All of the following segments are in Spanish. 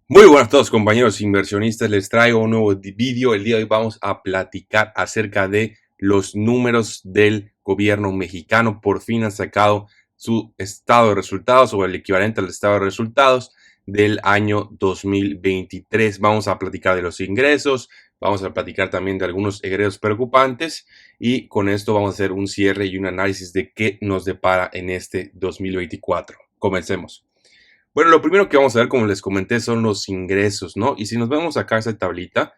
Muy buenas a todos compañeros inversionistas, les traigo un nuevo vídeo. El día de hoy vamos a platicar acerca de los números del gobierno mexicano. Por fin han sacado su estado de resultados o el equivalente al estado de resultados del año 2023. Vamos a platicar de los ingresos, vamos a platicar también de algunos egresos preocupantes y con esto vamos a hacer un cierre y un análisis de qué nos depara en este 2024. Comencemos. Bueno, lo primero que vamos a ver, como les comenté, son los ingresos, ¿no? Y si nos vemos acá esa tablita,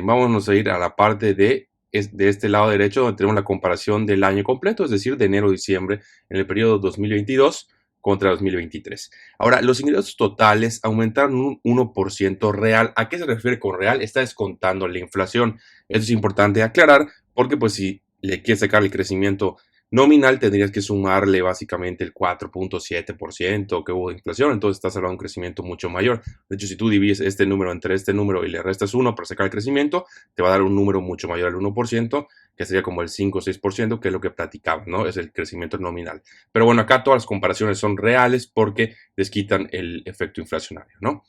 vámonos a ir a la parte de este lado derecho, donde tenemos la comparación del año completo, es decir, de enero a diciembre, en el periodo 2022 contra 2023. Ahora, los ingresos totales aumentaron un 1% real. ¿A qué se refiere con real? Está descontando la inflación. Eso es importante aclarar, porque pues si le quieres sacar el crecimiento nominal, tendrías que sumarle básicamente el 4.7% que hubo de inflación, entonces estás hablando de un crecimiento mucho mayor. De hecho, si tú divides este número entre este número y le restas 1 para sacar el crecimiento, te va a dar un número mucho mayor al 1%, que sería como el 5 o 6%, que es lo que platicaba, ¿no? Es el crecimiento nominal. Pero bueno, acá todas las comparaciones son reales porque les quitan el efecto inflacionario, ¿no?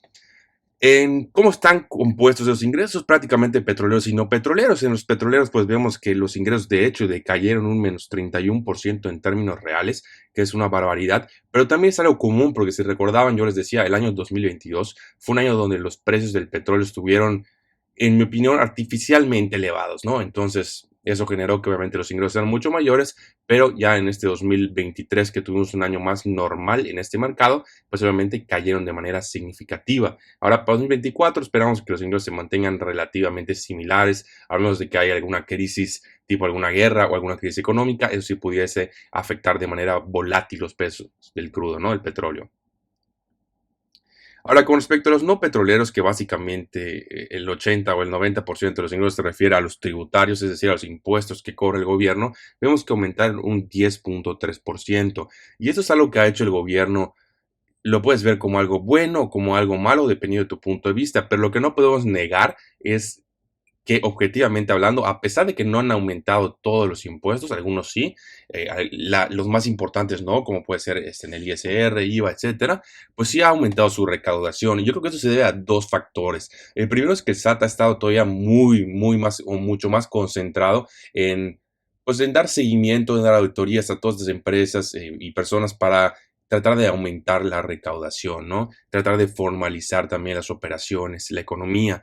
En cómo están compuestos esos ingresos, prácticamente petroleros y no petroleros. En los petroleros, pues vemos que los ingresos de hecho decayeron un menos 31% en términos reales, que es una barbaridad, pero también es algo común porque si recordaban, yo les decía, el año 2022 fue un año donde los precios del petróleo estuvieron, en mi opinión, artificialmente elevados, ¿no? Entonces, eso generó que obviamente los ingresos eran mucho mayores, pero ya en este 2023, que tuvimos un año más normal en este mercado, pues obviamente cayeron de manera significativa. Ahora, para 2024 esperamos que los ingresos se mantengan relativamente similares, a menos de que haya alguna crisis, tipo alguna guerra o alguna crisis económica, eso sí pudiese afectar de manera volátil los precios del crudo, ¿no? El petróleo. Ahora, con respecto a los no petroleros, que básicamente el 80 o el 90% de los ingresos se refiere a los tributarios, es decir, a los impuestos que cobra el gobierno, vemos que aumentaron un 10.3%. Y eso es algo que ha hecho el gobierno. Lo puedes ver como algo bueno o como algo malo, dependiendo de tu punto de vista, pero lo que no podemos negar es que objetivamente hablando, a pesar de que no han aumentado todos los impuestos, algunos sí, los más importantes no, como puede ser en el ISR, IVA, etcétera, pues sí ha aumentado su recaudación. Y yo creo que eso se debe a dos factores. El primero es que el SAT ha estado todavía muy más o mucho más concentrado en, pues, en dar seguimiento, en dar auditorías a todas las empresas y personas para tratar de aumentar la recaudación, ¿no? Tratar de formalizar también las operaciones, la economía.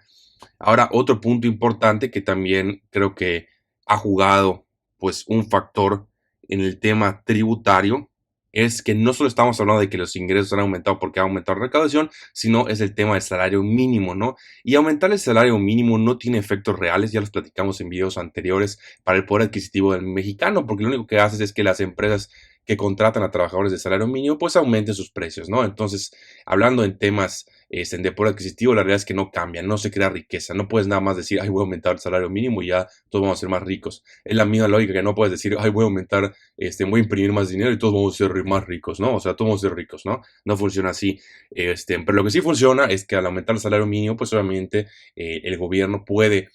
Ahora, otro punto importante que también creo que ha jugado pues un factor en el tema tributario es que no solo estamos hablando de que los ingresos han aumentado porque ha aumentado la recaudación, sino es el tema del salario mínimo, ¿no? Y aumentar el salario mínimo no tiene efectos reales, ya los platicamos en videos anteriores para el poder adquisitivo del mexicano, porque lo único que haces es que las empresas que contratan a trabajadores de salario mínimo pues aumenten sus precios, ¿no? Entonces, hablando en temas de poder adquisitivo, la realidad es que no cambia, no se crea riqueza. No puedes nada más decir, ay, voy a aumentar el salario mínimo y ya todos vamos a ser más ricos. Es la misma lógica que no puedes decir, ay, voy a aumentar, voy a imprimir más dinero y todos vamos a ser más ricos, ¿no? O sea, todos vamos a ser ricos, ¿no? No funciona así. Pero lo que sí funciona es que al aumentar el salario mínimo, pues obviamente el gobierno puede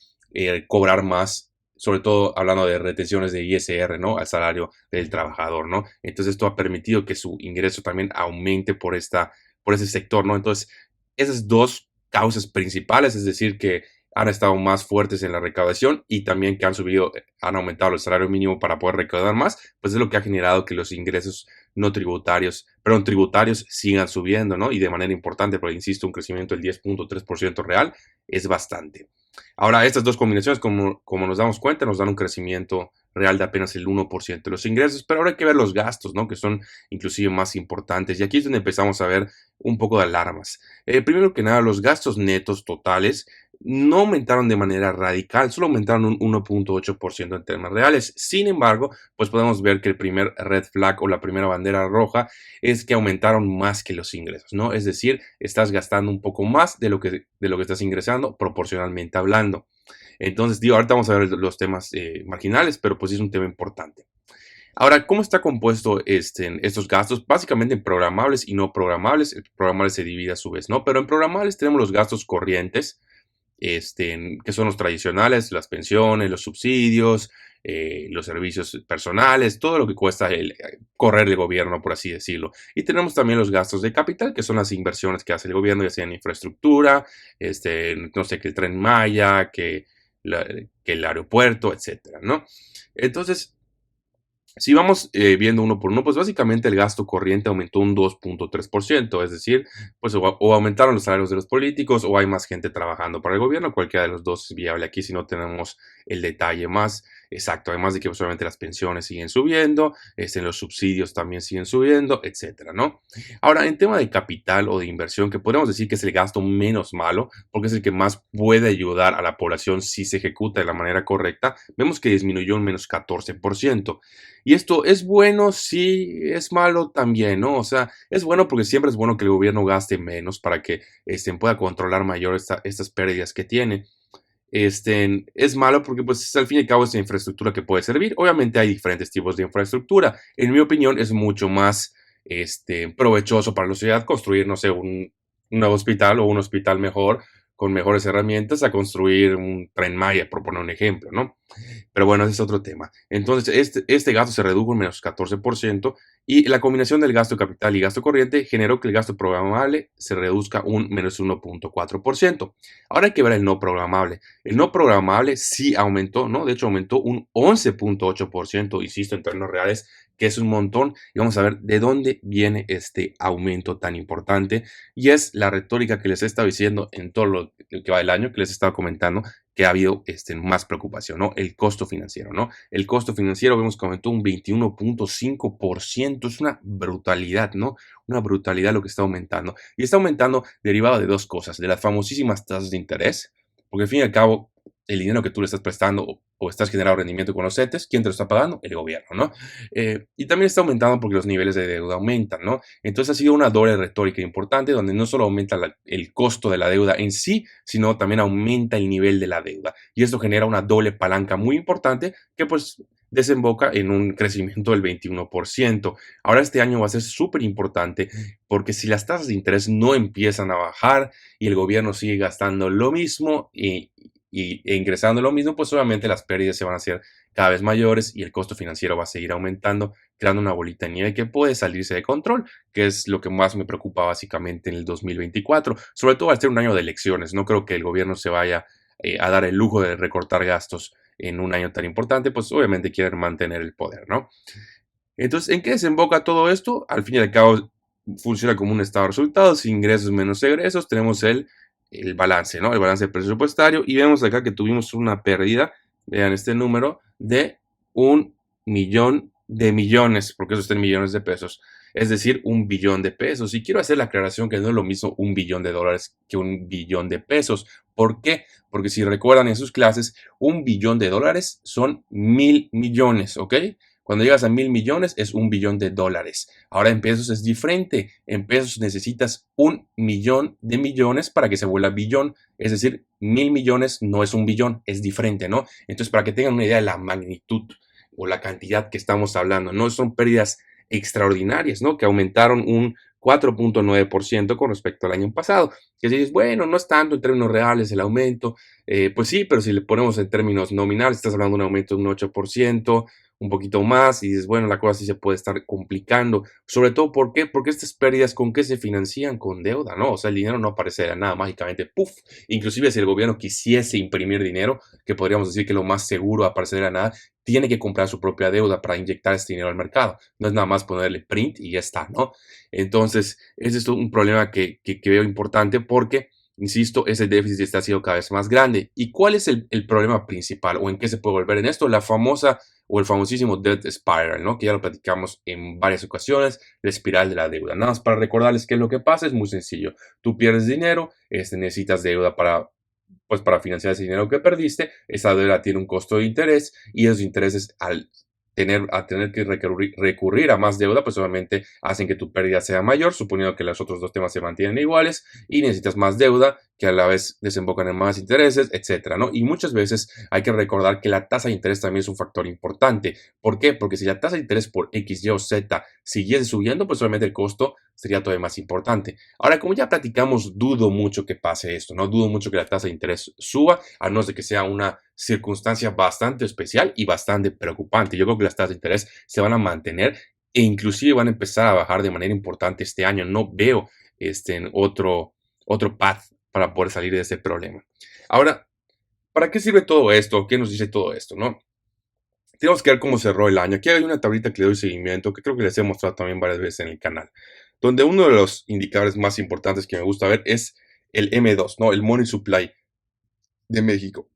cobrar más, sobre todo hablando de retenciones de ISR, ¿no? Al salario del trabajador, ¿no? Entonces esto ha permitido que su ingreso también aumente por ese sector, ¿no? Entonces, esas dos causas principales, es decir, que han estado más fuertes en la recaudación y también que han subido, han aumentado el salario mínimo para poder recaudar más, pues es lo que ha generado que los ingresos no tributarios, perdón, tributarios sigan subiendo, ¿no? Y de manera importante, porque insisto, un crecimiento del 10.3% real es bastante. Ahora, estas dos combinaciones, como nos damos cuenta, nos dan un crecimiento real de apenas el 1% de los ingresos, pero ahora hay que ver los gastos, ¿no? Que son inclusive más importantes. Y aquí es donde empezamos a ver un poco de alarmas. Primero que nada, los gastos netos totales no aumentaron de manera radical, solo aumentaron un 1.8% en términos reales. Sin embargo, pues podemos ver que el primer red flag o la primera bandera roja es que aumentaron más que los ingresos, ¿no? Es decir, estás gastando un poco más de lo que estás ingresando proporcionalmente hablando. Entonces, digo, ahorita vamos a ver los temas marginales, pero pues sí es un tema importante. Ahora, ¿cómo está compuesto estos gastos? Básicamente en programables y no programables. El programable se divide a su vez, ¿no? Pero en programables tenemos los gastos corrientes, que son los tradicionales, las pensiones, los subsidios, los servicios personales, todo lo que cuesta correr el gobierno, por así decirlo. Y tenemos también los gastos de capital, que son las inversiones que hace el gobierno, ya sea en infraestructura, no sé, que el Tren Maya, que el aeropuerto, etcétera, ¿no? Entonces, si vamos viendo uno por uno, pues básicamente el gasto corriente aumentó un 2.3%, es decir, pues o aumentaron los salarios de los políticos o hay más gente trabajando para el gobierno, cualquiera de los dos es viable aquí si no tenemos el detalle más exacto, además de que pues, obviamente las pensiones siguen subiendo, los subsidios también siguen subiendo, etcétera, ¿no? Ahora, en tema de capital o de inversión, que podemos decir que es el gasto menos malo, porque es el que más puede ayudar a la población si se ejecuta de la manera correcta, vemos que disminuyó un menos 14%. Y esto es bueno, sí, es malo también, ¿no? O sea, es bueno porque siempre es bueno que el gobierno gaste menos para que pueda controlar mayor estas pérdidas que tiene. Es malo porque pues al fin y al cabo es una infraestructura que puede servir. Obviamente hay diferentes tipos de infraestructura. En mi opinión es mucho más provechoso para la sociedad construir, no sé, un nuevo hospital o un hospital mejor con mejores herramientas a construir un Tren Maya, por poner un ejemplo, ¿no? Pero bueno, ese es otro tema. Entonces, este gasto se redujo un menos 14% y la combinación del gasto capital y gasto corriente generó que el gasto programable se reduzca un menos 1.4%. Ahora hay que ver el no programable. El no programable sí aumentó, ¿no? De hecho, aumentó un 11.8%, insisto, en términos reales, que es un montón. Y vamos a ver de dónde viene este aumento tan importante. Y es la retórica que les he estado diciendo en todo lo que va del año, que les he estado comentando, que ha habido más preocupación, ¿no? El costo financiero, ¿no? El costo financiero vemos que aumentó un 21.5%, es una brutalidad, ¿no? Una brutalidad lo que está aumentando. Y está aumentando derivado de dos cosas, de las famosísimas tasas de interés, porque al fin y al cabo, el dinero que tú le estás prestando o estás generando rendimiento con los CETES, ¿quién te lo está pagando? El gobierno, ¿no? Y también está aumentando porque los niveles de deuda aumentan, ¿no? Entonces ha sido una doble retórica importante donde no solo aumenta el costo de la deuda en sí, sino también aumenta el nivel de la deuda. Y esto genera una doble palanca muy importante que pues desemboca en un crecimiento del 21%. Ahora este año va a ser súper importante porque si las tasas de interés no empiezan a bajar y el gobierno sigue gastando lo mismo e ingresando lo mismo, pues obviamente las pérdidas se van a hacer cada vez mayores y el costo financiero va a seguir aumentando, creando una bolita de nieve que puede salirse de control, que es lo que más me preocupa básicamente en el 2024, sobre todo al ser un año de elecciones. No creo que el gobierno se vaya a dar el lujo de recortar gastos en un año tan importante, pues obviamente quieren mantener el poder, ¿no? Entonces, ¿en qué desemboca todo esto? Al fin y al cabo, funciona como un estado de resultados, ingresos menos egresos, tenemos el balance, ¿no? El balance presupuestario y vemos acá que tuvimos una pérdida, vean este número, de 1 millón de millones, porque eso está en millones de pesos, es decir, 1 billón de pesos. Y quiero hacer la aclaración que no es lo mismo 1 billón de dólares que 1 billón de pesos. ¿Por qué? Porque si recuerdan en sus clases, 1 billón de dólares son 1.000 millones, ¿ok? Cuando llegas a 1.000 millones es 1 billón de dólares. Ahora en pesos es diferente. En pesos necesitas 1 millón de millones para que se vuelva billón. Es decir, 1.000 millones no es 1 billón, es diferente, ¿no? Entonces, para que tengan una idea de la magnitud o la cantidad que estamos hablando, no son pérdidas extraordinarias, ¿no? Que aumentaron un 4.9% con respecto al año pasado. Que si dices, bueno, no es tanto en términos reales el aumento, pues sí, pero si le ponemos en términos nominales, estás hablando de un aumento de un 8%, un poquito más, y dices, bueno, la cosa sí se puede estar complicando. Sobre todo, ¿por qué? Porque estas pérdidas, ¿con qué se financian? Con deuda, ¿no? O sea, el dinero no aparece de nada mágicamente, ¡puf! Inclusive si el gobierno quisiese imprimir dinero, que podríamos decir que lo más seguro aparecer de la nada, tiene que comprar su propia deuda para inyectar este dinero al mercado. No es nada más ponerle print y ya está, ¿no? Entonces, ese es un problema que veo importante porque, insisto, ese déficit está siendo cada vez más grande. ¿Y cuál es el problema principal o en qué se puede volver en esto? La famosa o el famosísimo debt spiral, ¿no? Que ya lo platicamos en varias ocasiones, la espiral de la deuda. Nada más para recordarles qué es lo que pasa, es muy sencillo. Tú pierdes dinero, necesitas deuda pues para financiar ese dinero que perdiste. Esa deuda tiene un costo de interés y esos intereses al tener que recurrir a más deuda, pues obviamente hacen que tu pérdida sea mayor, suponiendo que los otros dos temas se mantienen iguales y necesitas más deuda que a la vez desembocan en más intereses, etcétera, ¿no? Y muchas veces hay que recordar que la tasa de interés también es un factor importante. ¿Por qué? Porque si la tasa de interés por X, Y o Z siguiese subiendo, pues obviamente el costo sería todavía más importante. Ahora, como ya platicamos, dudo mucho que pase esto, ¿no? Dudo mucho que la tasa de interés suba, a no ser que sea una circunstancia bastante especial y bastante preocupante. Yo creo que las tasas de interés se van a mantener e inclusive van a empezar a bajar de manera importante este año. No veo en otro path para poder salir de ese problema. Ahora, ¿para qué sirve todo esto? ¿Qué nos dice todo esto, no? Tenemos que ver cómo cerró el año. Aquí hay una tablita que le doy seguimiento, que creo que les he mostrado también varias veces en el canal, donde uno de los indicadores más importantes que me gusta ver es el M2, ¿no? El Money Supply de México.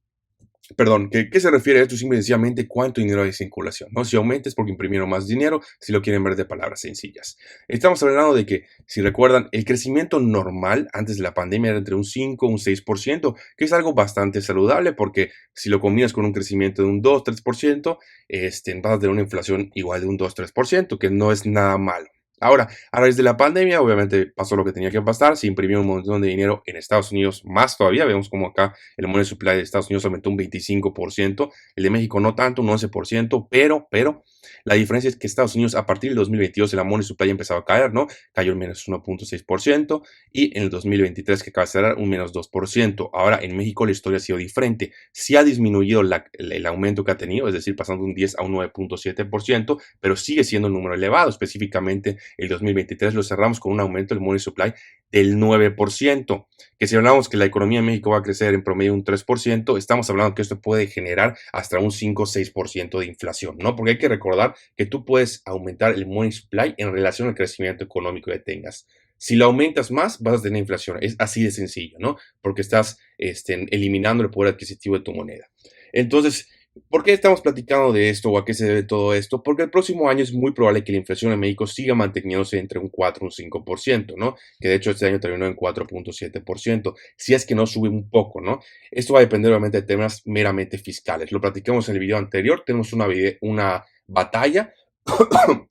Perdón, ¿qué se refiere a esto? Simple y sencillamente cuánto dinero hay en circulación, ¿no? Si aumenta es porque imprimieron más dinero, si lo quieren ver de palabras sencillas. Estamos hablando de que, si recuerdan, el crecimiento normal antes de la pandemia era entre un 5 y un 6%, que es algo bastante saludable porque si lo combinas con un crecimiento de un 2-3%, vas a tener una inflación igual de un 2-3%, que no es nada malo. Ahora, a raíz de la pandemia, obviamente pasó lo que tenía que pasar, se imprimió un montón de dinero en Estados Unidos, más todavía, vemos como acá el money supply de Estados Unidos aumentó un 25%, el de México no tanto, un 11%, pero la diferencia es que Estados Unidos a partir del 2022 el money supply empezaba a caer, ¿no? Cayó un menos 1.6% y en el 2023 que acaba de cerrar un menos 2%. Ahora en México la historia ha sido diferente, sí ha disminuido el aumento que ha tenido, es decir, pasando de un 10 a un 9.7%, pero sigue siendo un número elevado, específicamente el 2023 lo cerramos con un aumento del money supply del 9%, que si hablamos que la economía de México va a crecer en promedio un 3%, estamos hablando que esto puede generar hasta un 5 o 6% de inflación, ¿no? Porque hay que recordar que tú puedes aumentar el money supply en relación al crecimiento económico que tengas. Si lo aumentas más, vas a tener inflación. Es así de sencillo, ¿no? Porque estás eliminando el poder adquisitivo de tu moneda. Entonces, ¿por qué estamos platicando de esto o a qué se debe todo esto? Porque el próximo año es muy probable que la inflación en México siga manteniéndose entre un 4 y un 5%, ¿no? Que de hecho este año terminó en 4.7%, si es que no sube un poco, ¿no? Esto va a depender obviamente de temas meramente fiscales. Lo platicamos en el video anterior, tenemos una batalla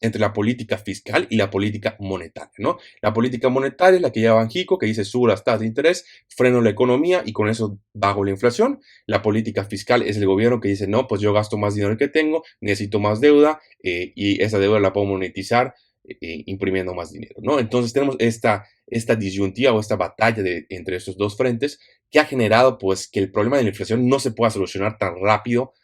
entre la política fiscal y la política monetaria, ¿no? La política monetaria es la que lleva Banxico, que dice subo las tasas de interés, freno la economía y con eso bajo la inflación. La política fiscal es el gobierno que dice, no, pues yo gasto más dinero que tengo, necesito más deuda y esa deuda la puedo monetizar imprimiendo más dinero, ¿no? Entonces tenemos esta disyuntiva o esta batalla entre estos dos frentes que ha generado pues que el problema de la inflación no se pueda solucionar tan rápido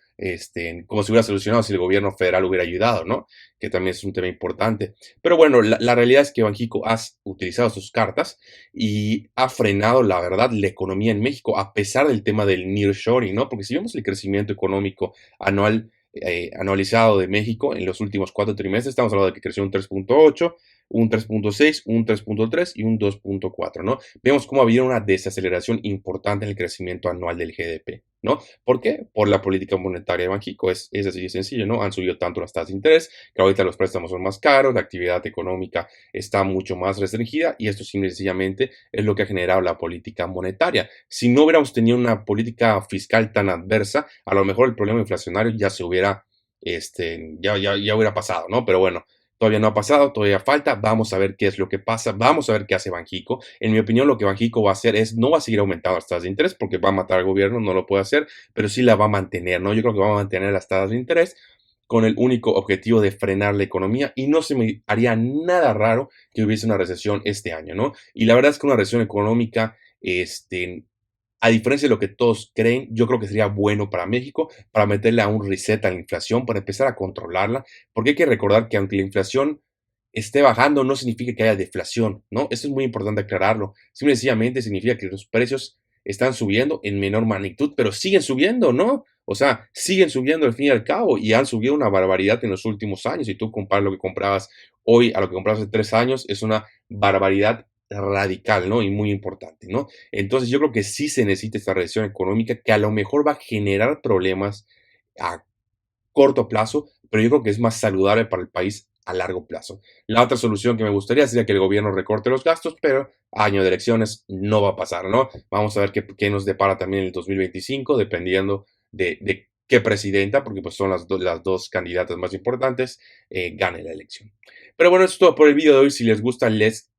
como se hubiera solucionado si el gobierno federal hubiera ayudado, ¿no? Que también es un tema importante. Pero bueno, la realidad es que Banxico ha utilizado sus cartas y ha frenado, la verdad, la economía en México, a pesar del tema del nearshoring, ¿no? Porque si vemos el crecimiento económico anualizado de México en los últimos 4 trimestres, estamos hablando de que creció un 3.8, un 3.6, un 3.3 y un 2.4, ¿no? Vemos cómo ha habido una desaceleración importante en el crecimiento anual del GDP, ¿no? ¿Por qué? Por la política monetaria de Banxico. Es así de sencillo, ¿no? Han subido tanto las tasas de interés que ahorita los préstamos son más caros, la actividad económica está mucho más restringida y esto simple y sencillamente es lo que ha generado la política monetaria. Si no hubiéramos tenido una política fiscal tan adversa, a lo mejor el problema inflacionario ya se hubiera, ya hubiera pasado, ¿no? Pero bueno, todavía no ha pasado, todavía falta, vamos a ver qué es lo que pasa, vamos a ver qué hace Banxico. En mi opinión, lo que Banxico va a hacer es, no va a seguir aumentando las tasas de interés porque va a matar al gobierno, no lo puede hacer, pero sí la va a mantener, ¿no? Yo creo que va a mantener las tasas de interés con el único objetivo de frenar la economía y no se me haría nada raro que hubiese una recesión este año, ¿no? Y la verdad es que una recesión económica, a diferencia de lo que todos creen, yo creo que sería bueno para México, para meterle a un reset a la inflación, para empezar a controlarla, porque hay que recordar que aunque la inflación esté bajando, no significa que haya deflación, ¿no? Eso es muy importante aclararlo. Simple y sencillamente significa que los precios están subiendo en menor magnitud, pero siguen subiendo, ¿no? O sea, siguen subiendo al fin y al cabo y han subido una barbaridad en los últimos años. Si tú comparas lo que comprabas hoy a lo que comprabas hace 3 años, es una barbaridad radical, ¿no? Y muy importante, ¿no? Entonces yo creo que sí se necesita esta recesión económica que a lo mejor va a generar problemas a corto plazo, pero yo creo que es más saludable para el país a largo plazo. La otra solución que me gustaría sería que el gobierno recorte los gastos, pero año de elecciones no va a pasar, ¿no? Vamos a ver qué nos depara también en el 2025, dependiendo de que presidenta, porque pues son las dos candidatas más importantes, gane la elección. Pero bueno, eso es todo por el video de hoy. Si les gusta, les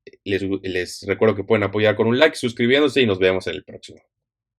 recuerdo que pueden apoyar con un like, suscribiéndose y nos vemos en el próximo.